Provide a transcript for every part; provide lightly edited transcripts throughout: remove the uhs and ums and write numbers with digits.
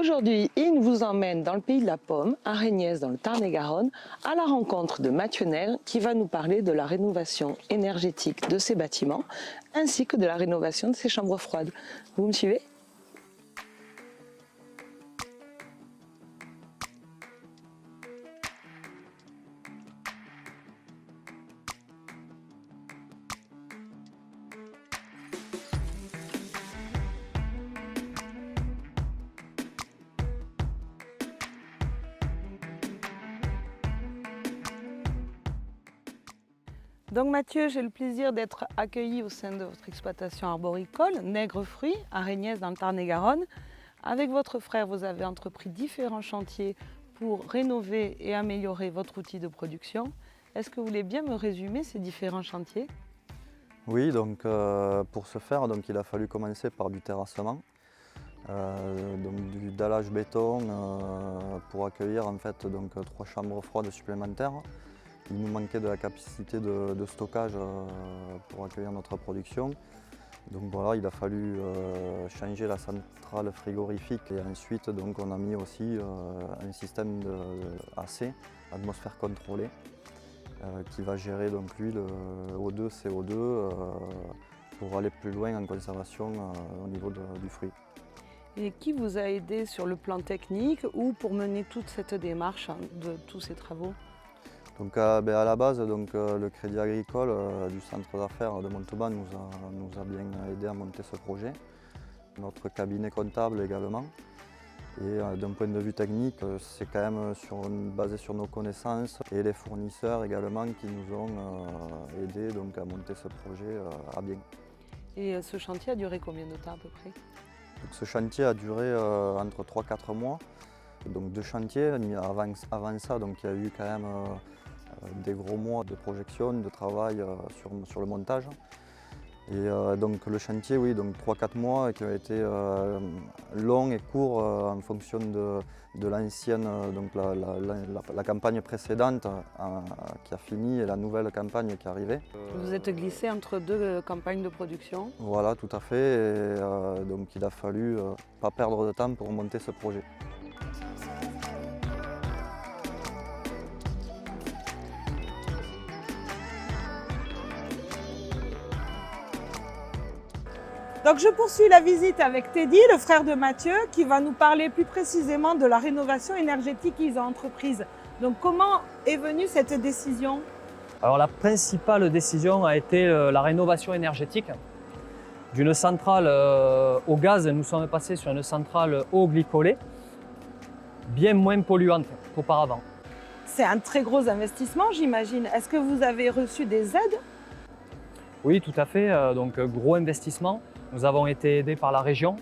Aujourd'hui, IN vous emmène dans le pays de la pomme, à Régnès dans le Tarn-et-Garonne, à la rencontre de Mathieu Nel qui va nous parler de la rénovation énergétique de ses bâtiments ainsi que de la rénovation de ses chambres froides. Vous me suivez ? Donc Mathieu, j'ai le plaisir d'être accueilli au sein de votre exploitation arboricole, Nègre Fruits, à Régnès dans le Tarn-et-Garonne. Avec votre frère, vous avez entrepris différents chantiers pour rénover et améliorer votre outil de production. Est-ce que vous voulez bien me résumer ces différents chantiers ? Oui, donc pour ce faire, il a fallu commencer par du terrassement, du dallage béton pour accueillir en fait, 3 chambres froides supplémentaires. Il nous manquait de la capacité de stockage pour accueillir notre production. Donc voilà, il a fallu changer la centrale frigorifique et ensuite on a mis aussi un système AC, atmosphère contrôlée, qui va gérer lui le O2, CO2 pour aller plus loin en conservation au niveau du fruit. Et qui vous a aidé sur le plan technique ou pour mener toute cette démarche de tous ces travaux ? Donc à la base, le Crédit Agricole du centre d'affaires de Montauban nous a bien aidé à monter ce projet. Notre cabinet comptable également. Et d'un point de vue technique, c'est quand même basé sur nos connaissances et les fournisseurs également qui nous ont aidés à monter ce projet à bien. Et ce chantier a duré combien de temps à peu près ? Donc, ce chantier a duré entre 3-4 mois. Donc 2 chantiers. Avant ça, il y a eu quand même des gros mois de projection, de travail sur le montage. Et le chantier, oui, 3-4 mois qui a été long et court en fonction de l'ancienne, la campagne précédente qui a fini et la nouvelle campagne qui est arrivée. Vous êtes glissé entre 2 campagnes de production. Voilà, tout à fait. Et, il a fallu pas perdre de temps pour monter ce projet. Donc je poursuis la visite avec Teddy, le frère de Mathieu, qui va nous parler plus précisément de la rénovation énergétique qu'ils ont entreprise. Donc comment est venue cette décision ? Alors la principale décision a été la rénovation énergétique. D'une centrale au gaz, nous sommes passés sur une centrale eau glycolée, bien moins polluante qu'auparavant. C'est un très gros investissement, j'imagine. Est-ce que vous avez reçu des aides ? Oui, tout à fait. Gros investissement. Nous avons été aidés par la région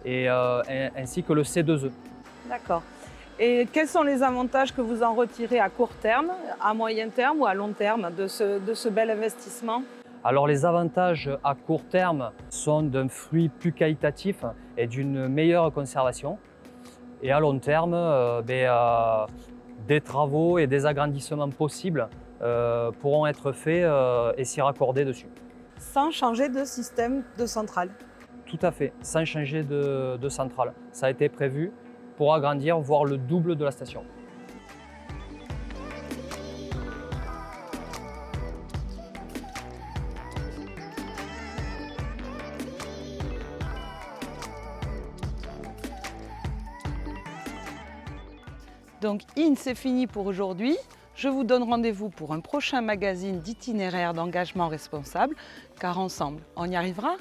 ainsi que le C2E. D'accord. Et quels sont les avantages que vous en retirez à court terme, à moyen terme ou à long terme de ce bel investissement ? Alors les avantages à court terme sont d'un fruit plus qualitatif et d'une meilleure conservation. Et à long terme, des travaux et des agrandissements possibles pourront être faits et s'y raccorder dessus. Sans changer de système de centrale. Tout à fait, sans changer de centrale. Ça a été prévu pour agrandir, voire le double de la station. Donc IN, c'est fini pour aujourd'hui. Je vous donne rendez-vous pour un prochain magazine d'itinéraire d'engagement responsable, car ensemble, on y arrivera.